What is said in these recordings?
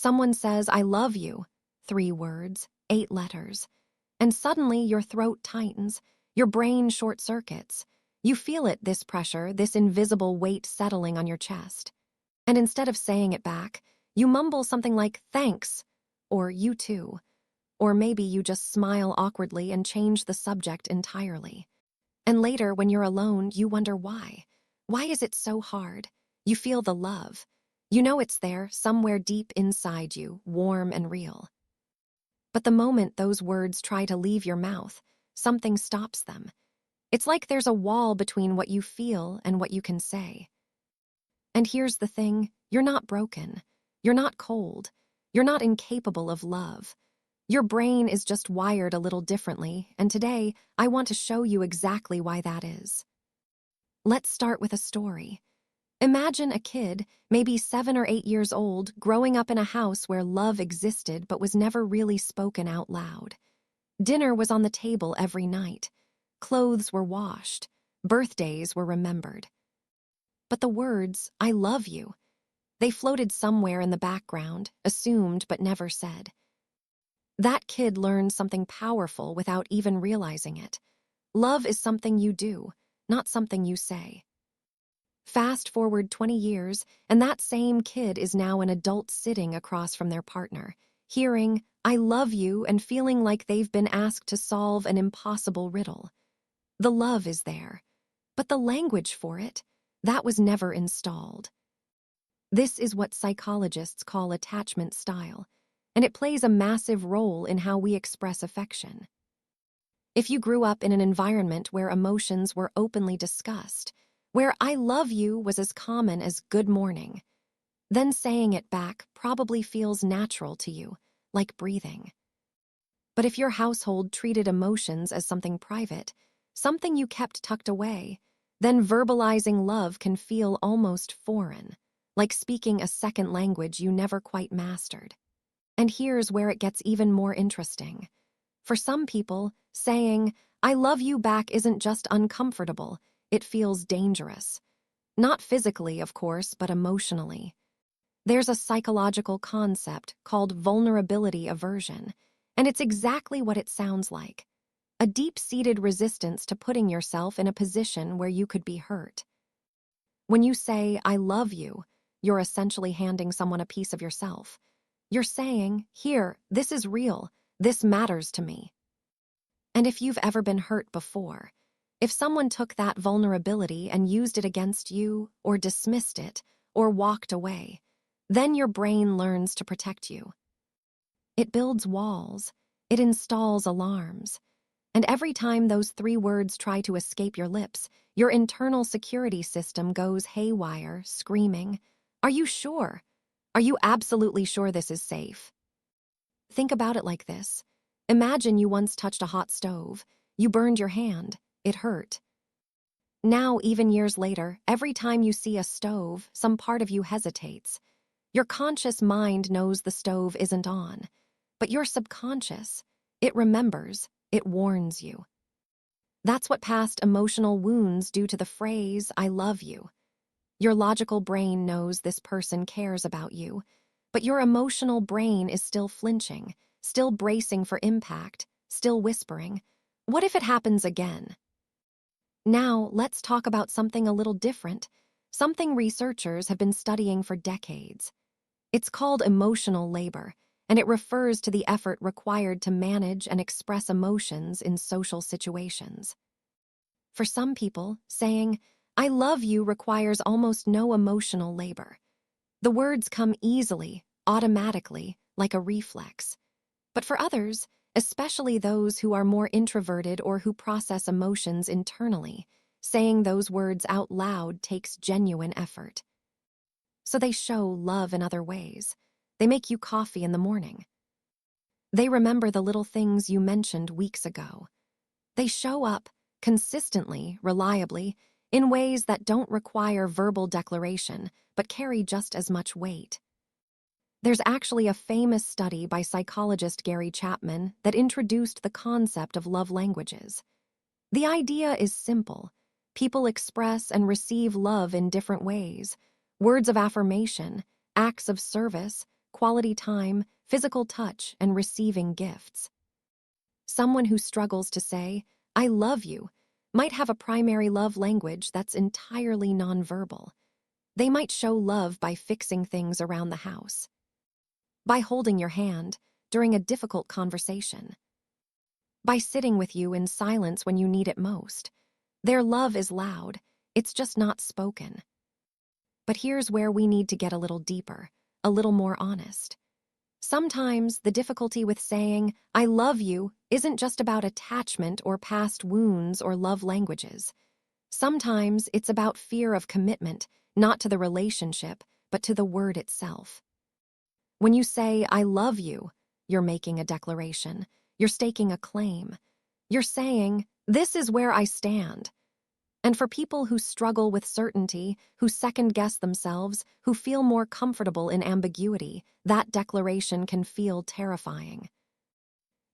Someone says, "I love you," 3 words, 8 letters, and suddenly your throat tightens, your brain short circuits. You feel it, this pressure, this invisible weight settling on your chest. And instead of saying it back, you mumble something like, "Thanks," or "You too." Or maybe you just smile awkwardly and change the subject entirely. And later, when you're alone, you wonder why. Why is it so hard? You feel the love. You know it's there, somewhere deep inside you, warm and real. But the moment those words try to leave your mouth, something stops them. It's like there's a wall between what you feel and what you can say. And here's the thing, you're not broken. You're not cold. You're not incapable of love. Your brain is just wired a little differently, and today I want to show you exactly why that is. Let's start with a story. Imagine a kid, maybe 7 or 8 years old, growing up in a house where love existed but was never really spoken out loud. Dinner was on the table every night. Clothes were washed. Birthdays were remembered. But the words, "I love you," they floated somewhere in the background, assumed but never said. That kid learned something powerful without even realizing it. Love is something you do, not something you say. Fast forward 20 years, and that same kid is now an adult sitting across from their partner, hearing, "I love you," and feeling like they've been asked to solve an impossible riddle. The love is there, but the language for it, that was never installed. This is what psychologists call attachment style, and it plays a massive role in how we express affection. If you grew up in an environment where emotions were openly discussed, where "I love you" was as common as "good morning," then saying it back probably feels natural to you, like breathing. But if your household treated emotions as something private, something you kept tucked away, then verbalizing love can feel almost foreign, like speaking a second language you never quite mastered. And here's where it gets even more interesting. For some people, saying, "I love you" back isn't just uncomfortable, it feels dangerous. Not physically, of course, but emotionally. There's a psychological concept called vulnerability aversion, and it's exactly what it sounds like. A deep-seated resistance to putting yourself in a position where you could be hurt. When you say, "I love you," you're essentially handing someone a piece of yourself. You're saying, "Here, this is real, this matters to me." And if you've ever been hurt before, if someone took that vulnerability and used it against you, or dismissed it, or walked away, then your brain learns to protect you. It builds walls, it installs alarms, and every time those 3 words try to escape your lips, your internal security system goes haywire, screaming, "Are you sure? Are you absolutely sure this is safe?" Think about it like this. Imagine you once touched a hot stove. You burned your hand. It hurt. Now, even years later, every time you see a stove, some part of you hesitates. Your conscious mind knows the stove isn't on, but your subconscious, it remembers, it warns you. That's what past emotional wounds do to the phrase, "I love you." Your logical brain knows this person cares about you, but your emotional brain is still flinching, still bracing for impact, still whispering, "What if it happens again?" Now, let's talk about something a little different, something researchers have been studying for decades. It's called emotional labor, and it refers to the effort required to manage and express emotions in social situations. For some people, saying, "I love you" requires almost no emotional labor. The words come easily, automatically, like a reflex. But for others, especially those who are more introverted or who process emotions internally, saying those words out loud takes genuine effort. So they show love in other ways. They make you coffee in the morning. They remember the little things you mentioned weeks ago. They show up, consistently, reliably, in ways that don't require verbal declaration, but carry just as much weight. There's actually a famous study by psychologist Gary Chapman that introduced the concept of love languages. The idea is simple. People express and receive love in different ways. Words of affirmation, acts of service, quality time, physical touch, and receiving gifts. Someone who struggles to say, "I love you," might have a primary love language that's entirely nonverbal. They might show love by fixing things around the house, by holding your hand during a difficult conversation, by sitting with you in silence when you need it most. Their love is loud, it's just not spoken. But here's where we need to get a little deeper, a little more honest. Sometimes the difficulty with saying, "I love you," isn't just about attachment or past wounds or love languages. Sometimes it's about fear of commitment, not to the relationship, but to the word itself. When you say, "I love you," you're making a declaration. You're staking a claim. You're saying, "This is where I stand." And for people who struggle with certainty, who second-guess themselves, who feel more comfortable in ambiguity, that declaration can feel terrifying.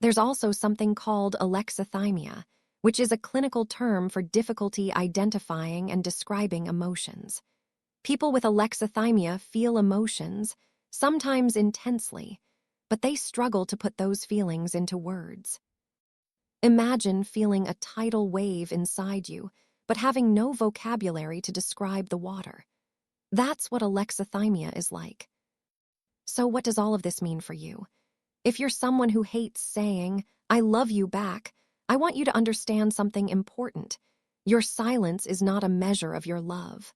There's also something called alexithymia, which is a clinical term for difficulty identifying and describing emotions. People with alexithymia feel emotions, sometimes intensely, but they struggle to put those feelings into words. Imagine feeling a tidal wave inside you, but having no vocabulary to describe the water. That's what alexithymia is like. So what does all of this mean for you? If you're someone who hates saying, "I love you" back, I want you to understand something important. Your silence is not a measure of your love.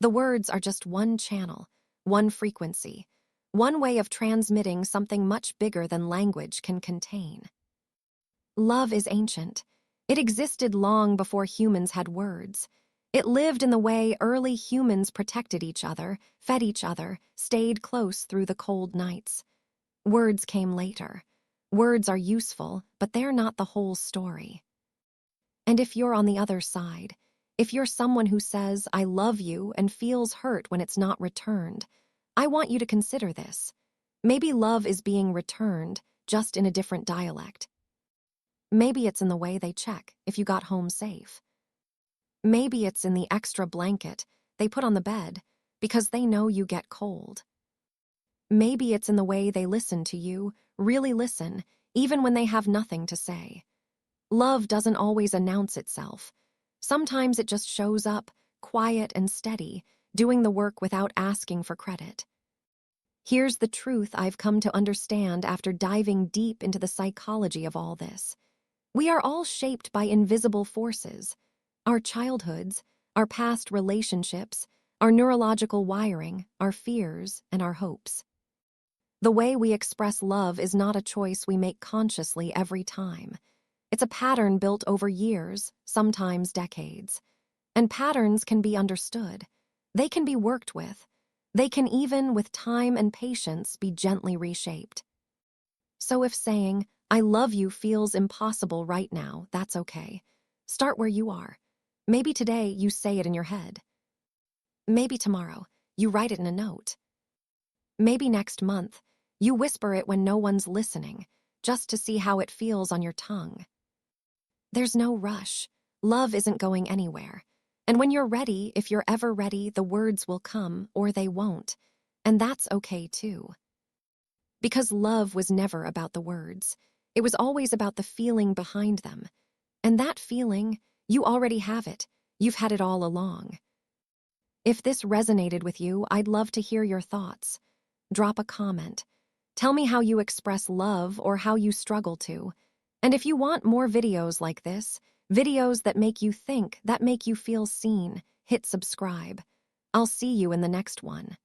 The words are just one channel, one frequency, one way of transmitting something much bigger than language can contain. Love is ancient. It existed long before humans had words. It lived in the way early humans protected each other, fed each other, stayed close through the cold nights. Words came later. Words are useful, but they're not the whole story. And if you're on the other side, if you're someone who says, "I love you," and feels hurt when it's not returned, I want you to consider this. Maybe love is being returned, just in a different dialect. Maybe it's in the way they check if you got home safe. Maybe it's in the extra blanket they put on the bed because they know you get cold. Maybe it's in the way they listen to you, really listen, even when they have nothing to say. Love doesn't always announce itself. Sometimes it just shows up, quiet and steady, doing the work without asking for credit. Here's the truth I've come to understand after diving deep into the psychology of all this. We are all shaped by invisible forces. Our childhoods, our past relationships, our neurological wiring, our fears, and our hopes. The way we express love is not a choice we make consciously every time. It's a pattern built over years, sometimes decades. And patterns can be understood. They can be worked with. They can even, with time and patience, be gently reshaped. So if saying, "I love you" feels impossible right now, that's okay. Start where you are. Maybe today you say it in your head. Maybe tomorrow you write it in a note. Maybe next month you whisper it when no one's listening, just to see how it feels on your tongue. There's no rush. Love isn't going anywhere. And when you're ready, if you're ever ready, the words will come or they won't. And that's okay too. Because love was never about the words. It was always about the feeling behind them. And that feeling, you already have it. You've had it all along. If this resonated with you, I'd love to hear your thoughts. Drop a comment. Tell me how you express love or how you struggle to. And if you want more videos like this, videos that make you think, that make you feel seen, hit subscribe. I'll see you in the next one.